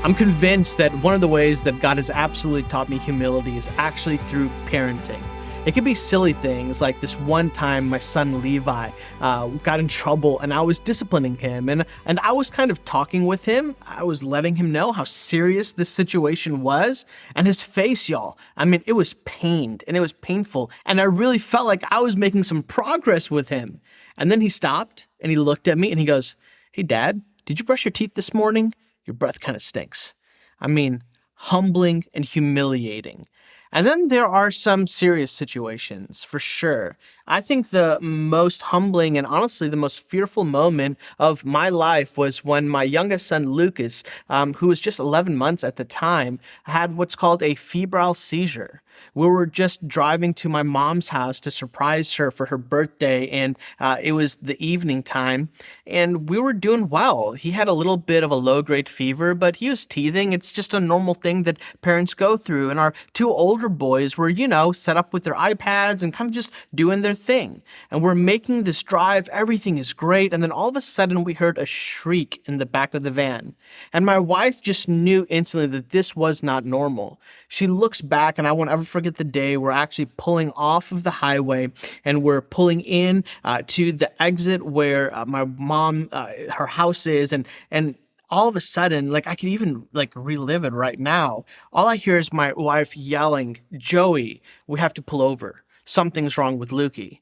I'm convinced that one of the ways that God has absolutely taught me humility is actually through parenting. It could be silly things like this one time my son Levi got in trouble and I was disciplining him and I was kind of talking with him. I was letting him know how serious this situation was, and his face, y'all, I mean, it was pained and it was painful, and I really felt like I was making some progress with him. And then he stopped and he looked at me and he goes, "Hey, Dad, did you brush your teeth this morning? Your breath kind of stinks." I mean, humbling and humiliating. And then there are some serious situations, for sure. I think the most humbling and honestly the most fearful moment of my life was when my youngest son, Lucas, who was just 11 months at the time, had what's called a febrile seizure. We were just driving to my mom's house to surprise her for her birthday, and it was the evening time, and we were doing well. He had a little bit of a low-grade fever, but he was teething. It's just a normal thing that parents go through, and our two older boys were, set up with their iPads and kind of just doing their thing. And we're making this drive. Everything is great. And then all of a sudden we heard a shriek in the back of the van. And my wife just knew instantly that this was not normal. She looks back, and I won't ever forget the day we're actually pulling off of the highway and we're pulling in to the exit where my mom, her house is. And all of a sudden, I could even relive it right now. All I hear is my wife yelling, "Joey, we have to pull over. Something's wrong with Lukey."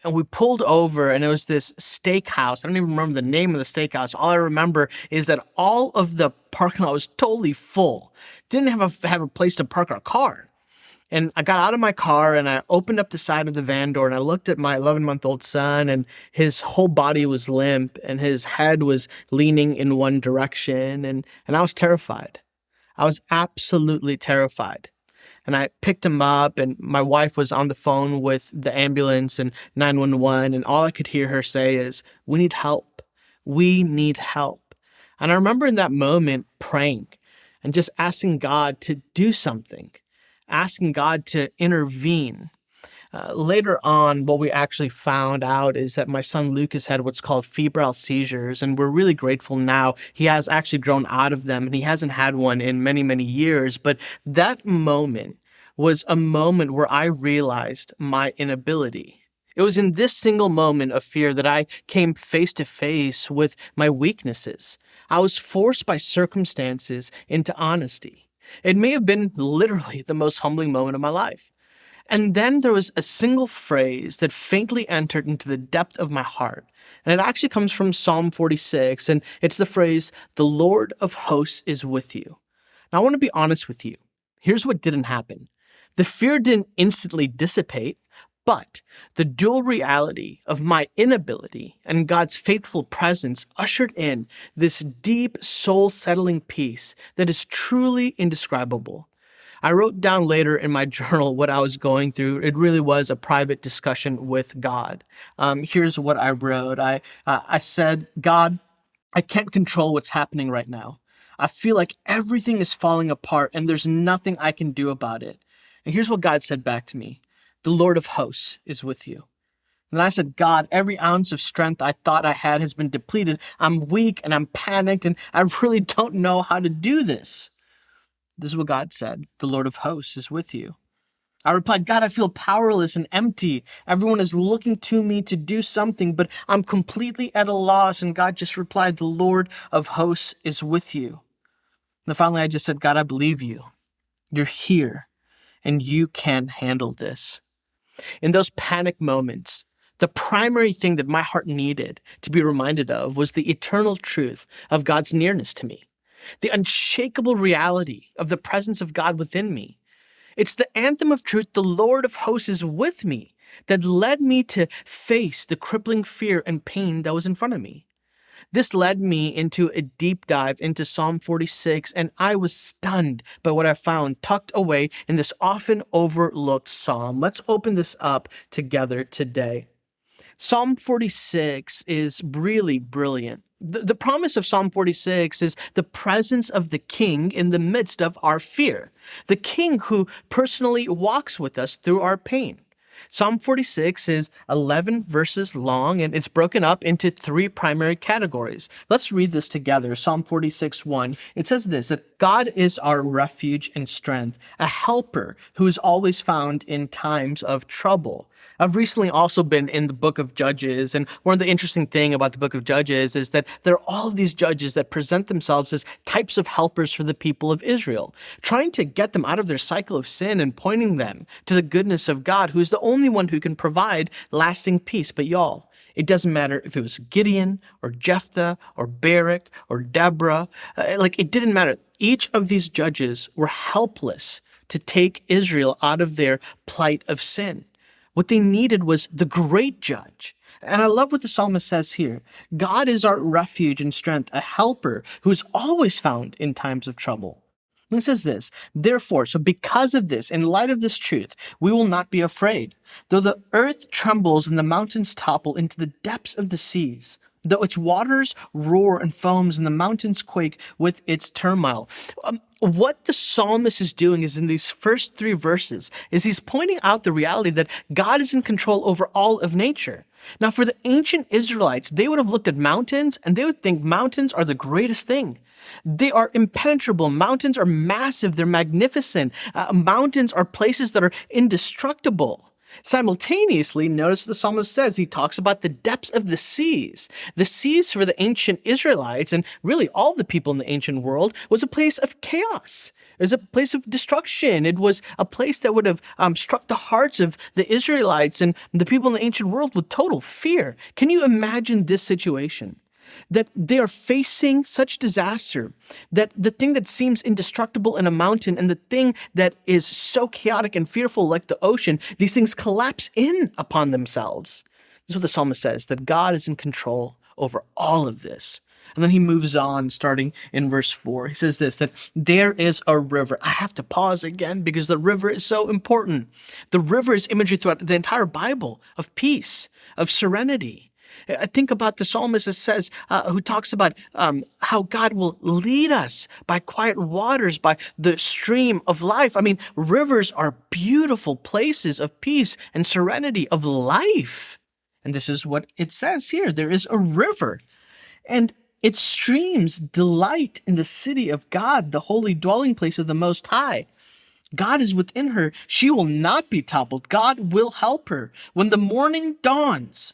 And we pulled over, and it was this steakhouse. I don't even remember the name of the steakhouse. All I remember is that all of the parking lot was totally full. Didn't have a place to park our car. And I got out of my car and I opened up the side of the van door and I looked at my 11-month-old son, and his whole body was limp and his head was leaning in one direction. And I was terrified. I was absolutely terrified. And I picked him up, and my wife was on the phone with the ambulance and 911. And all I could hear her say is, "We need help. We need help." And I remember in that moment praying and just asking God to do something, asking God to intervene. Later on, what we actually found out is that my son Lucas had what's called febrile seizures, and we're really grateful now. He has actually grown out of them, and he hasn't had one in many, many years. But that moment was a moment where I realized my inability. It was in this single moment of fear that I came face to face with my weaknesses. I was forced by circumstances into honesty. It may have been literally the most humbling moment of my life. And then there was a single phrase that faintly entered into the depth of my heart. And it actually comes from Psalm 46, and it's the phrase, "The Lord of hosts is with you." Now, I want to be honest with you. Here's what didn't happen. The fear didn't instantly dissipate, but the dual reality of my inability and God's faithful presence ushered in this deep, soul-settling peace that is truly indescribable. I wrote down later in my journal what I was going through. It really was a private discussion with God. Here's what I wrote. I said, "God, I can't control what's happening right now. I feel like everything is falling apart and there's nothing I can do about it." And here's what God said back to me. "The Lord of hosts is with you." And I said, "God, every ounce of strength I thought I had has been depleted. I'm weak and I'm panicked and I really don't know how to do this." This is what God said. "The Lord of hosts is with you." I replied, "God, I feel powerless and empty. Everyone is looking to me to do something, but I'm completely at a loss." And God just replied, "The Lord of hosts is with you." And finally, I just said, "God, I believe you. You're here and you can handle this." In those panic moments, the primary thing that my heart needed to be reminded of was the eternal truth of God's nearness to me, the unshakable reality of the presence of God within me. It's the anthem of truth, "The Lord of hosts is with me," that led me to face the crippling fear and pain that was in front of me. This led me into a deep dive into Psalm 46, and I was stunned by what I found tucked away in this often overlooked psalm. Let's open this up together today. Psalm 46 is really brilliant. The promise of Psalm 46 is the presence of the King in the midst of our fear, the King who personally walks with us through our pain. Psalm 46 is 11 verses long, and it's broken up into three primary categories. Let's read this together. Psalm 46:1. It says this, that God is our refuge and strength, a helper who is always found in times of trouble. I've recently also been in the book of Judges, and one of the interesting things about the book of Judges is that there are all of these judges that present themselves as types of helpers for the people of Israel, trying to get them out of their cycle of sin and pointing them to the goodness of God, who is the only one who can provide lasting peace. But y'all, it doesn't matter if it was Gideon or Jephthah or Barak or Deborah, it didn't matter. Each of these judges were helpless to take Israel out of their plight of sin. What they needed was the great judge. And I love what the psalmist says here. God is our refuge and strength, a helper who is always found in times of trouble. And it says this, therefore, so because of this, in light of this truth, we will not be afraid. Though the earth trembles and the mountains topple into the depths of the seas, though its waters roar and foams and the mountains quake with its turmoil. What the psalmist is doing is in these first three verses is he's pointing out the reality that God is in control over all of nature. Now, for the ancient Israelites, they would have looked at mountains and they would think mountains are the greatest thing. They are impenetrable. Mountains are massive. They're magnificent. Mountains are places that are indestructible. Simultaneously, notice what the psalmist says. He talks about the depths of the seas. The seas for the ancient Israelites, and really all the people in the ancient world, was a place of chaos. It was a place of destruction. It was a place that would have struck the hearts of the Israelites and the people in the ancient world with total fear. Can you imagine this situation? That they are facing such disaster, that the thing that seems indestructible in a mountain and the thing that is so chaotic and fearful like the ocean, these things collapse in upon themselves. This is what the psalmist says, that God is in control over all of this. And then he moves on, starting in verse 4. He says this, that there is a river. I have to pause again because the river is so important. The river is imagery throughout the entire Bible of peace, of serenity. I think about the psalmist that says, who talks about how God will lead us by quiet waters, by the stream of life. I mean, rivers are beautiful places of peace and serenity, of life. And this is what it says here. There is a river, and its streams delight in the city of God, the holy dwelling place of the Most High. God is within her. She will not be toppled. God will help her. When the morning dawns,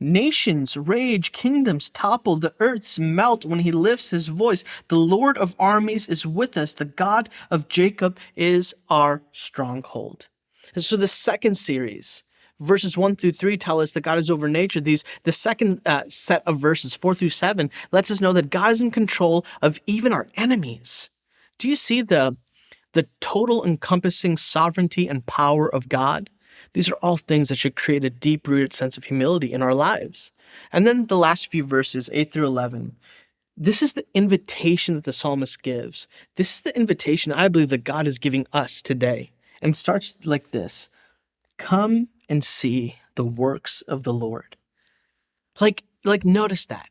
nations rage, kingdoms topple, the earths melt when he lifts his voice. The Lord of armies is with us. The God of Jacob is our stronghold. And so the second series, verses 1 through 3 tell us that God is over nature. The second set of verses, 4 through 7, lets us know that God is in control of even our enemies. Do you see the total encompassing sovereignty and power of God? These are all things that should create a deep-rooted sense of humility in our lives. And then the last few verses, 8 through 11, this is the invitation that the psalmist gives. This is the invitation I believe that God is giving us today. And it starts like this. Come and see the works of the Lord. Like notice that.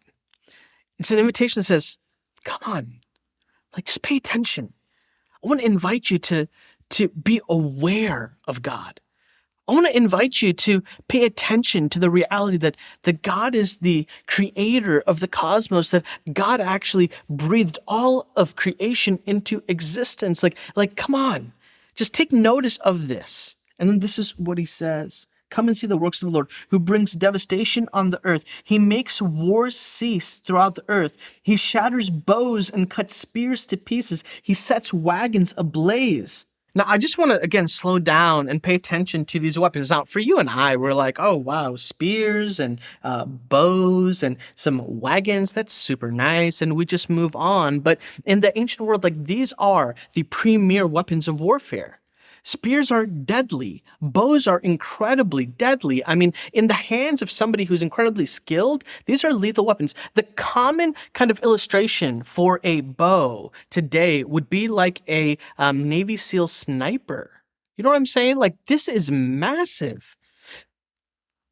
It's an invitation that says, come on, just pay attention. I want to invite you to be aware of God. I want to invite you to pay attention to the reality that God is the creator of the cosmos, that God actually breathed all of creation into existence. Come on, just take notice of this. And then this is what he says. Come and see the works of the Lord, who brings devastation on the earth. He makes wars cease throughout the earth. He shatters bows and cuts spears to pieces. He sets wagons ablaze. Now, I just want to, again, slow down and pay attention to these weapons. Now, for you and I, we're like, oh, wow, spears and bows and some wagons. That's super nice. And we just move on. But in the ancient world, these are the premier weapons of warfare. Spears are deadly. Bows are incredibly deadly. I mean, in the hands of somebody who's incredibly skilled, these are lethal weapons. The common kind of illustration for a bow today would be like a Navy SEAL sniper. You know what I'm saying? This is massive.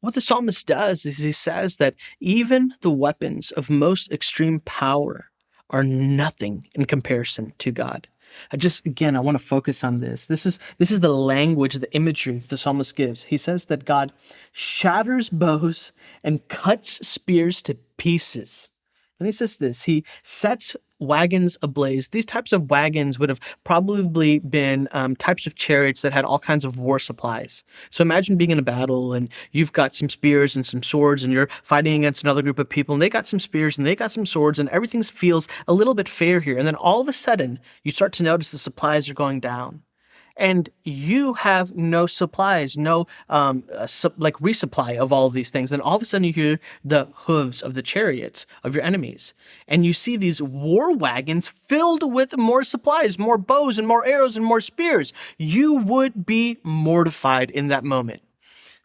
What the psalmist does is he says that even the weapons of most extreme power are nothing in comparison to God. I want to focus on this. This is the language, the imagery the psalmist gives. He says that God shatters bows and cuts spears to pieces. Then he says this, he sets wagons ablaze. These types of wagons would have probably been types of chariots that had all kinds of war supplies. So imagine being in a battle and you've got some spears and some swords and you're fighting against another group of people and they got some spears and they got some swords and everything feels a little bit fair here. And then all of a sudden you start to notice the supplies are going down. And you have no supplies, no resupply of all of these things. And all of a sudden you hear the hooves of the chariots of your enemies. And you see these war wagons filled with more supplies, more bows and more arrows and more spears. You would be mortified in that moment.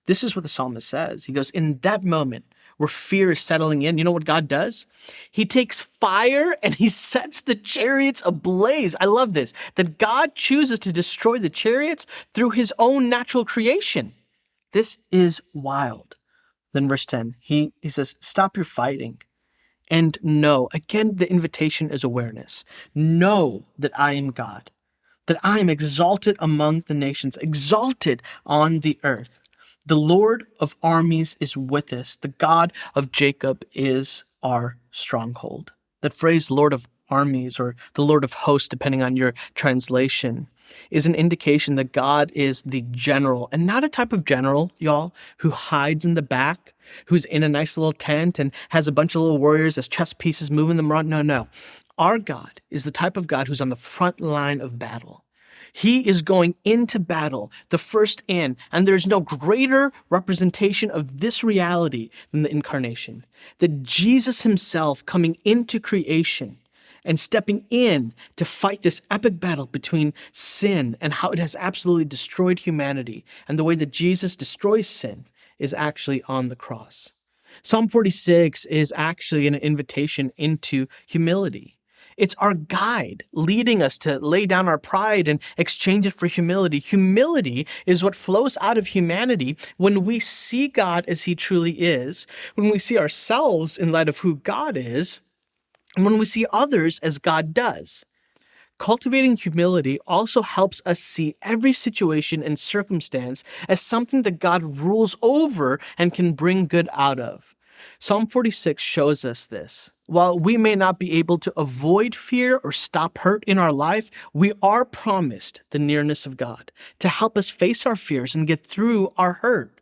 This is what the psalmist says. He goes, in that moment where fear is settling in, you know what God does? He takes fire and he sets the chariots ablaze. I love this, that God chooses to destroy the chariots through his own natural creation. This is wild. Then verse 10, he says, stop your fighting and know. Again, the invitation is awareness. Know that I am God, that I am exalted among the nations, exalted on the earth. The Lord of armies is with us. The God of Jacob is our stronghold. That phrase, Lord of armies, or the Lord of hosts, depending on your translation, is an indication that God is the general, and not a type of general, y'all, who hides in the back, who's in a nice little tent and has a bunch of little warriors as chess pieces moving them around. No. Our God is the type of God who's on the front line of battle. He is going into battle, the first in, and there's no greater representation of this reality than the incarnation. That Jesus himself coming into creation and stepping in to fight this epic battle between sin and how it has absolutely destroyed humanity, and the way that Jesus destroys sin is actually on the cross. Psalm 46 is actually an invitation into humility. It's our guide leading us to lay down our pride and exchange it for humility. Humility is what flows out of humanity when we see God as he truly is, when we see ourselves in light of who God is, and when we see others as God does. Cultivating humility also helps us see every situation and circumstance as something that God rules over and can bring good out of. Psalm 46 shows us this. While we may not be able to avoid fear or stop hurt in our life, we are promised the nearness of God to help us face our fears and get through our hurt.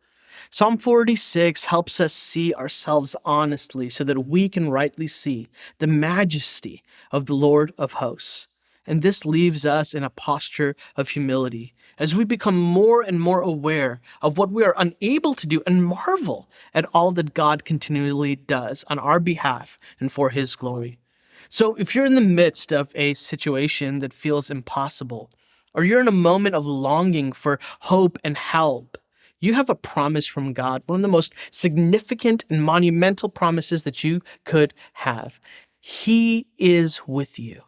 Psalm 46 helps us see ourselves honestly so that we can rightly see the majesty of the Lord of hosts. And this leaves us in a posture of humility as we become more and more aware of what we are unable to do and marvel at all that God continually does on our behalf and for his glory. So if you're in the midst of a situation that feels impossible, or you're in a moment of longing for hope and help, you have a promise from God, one of the most significant and monumental promises that you could have. He is with you.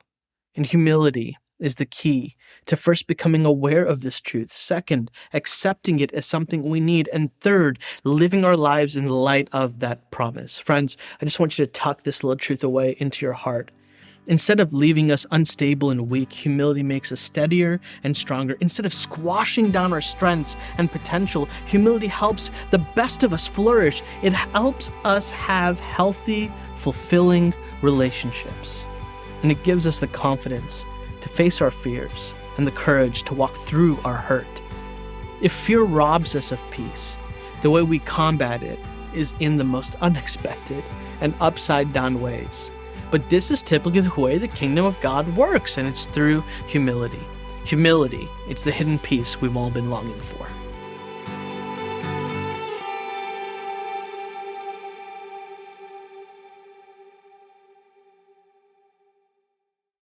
And humility is the key to first becoming aware of this truth. Second, accepting it as something we need. And third, living our lives in light of that promise. Friends, I just want you to tuck this little truth away into your heart. Instead of leaving us unstable and weak, humility makes us steadier and stronger. Instead of squashing down our strengths and potential, humility helps the best of us flourish. It helps us have healthy, fulfilling relationships. And it gives us the confidence to face our fears and the courage to walk through our hurt. If fear robs us of peace, the way we combat it is in the most unexpected and upside down ways. But this is typically the way the kingdom of God works, and it's through humility. Humility, it's the hidden peace we've all been longing for.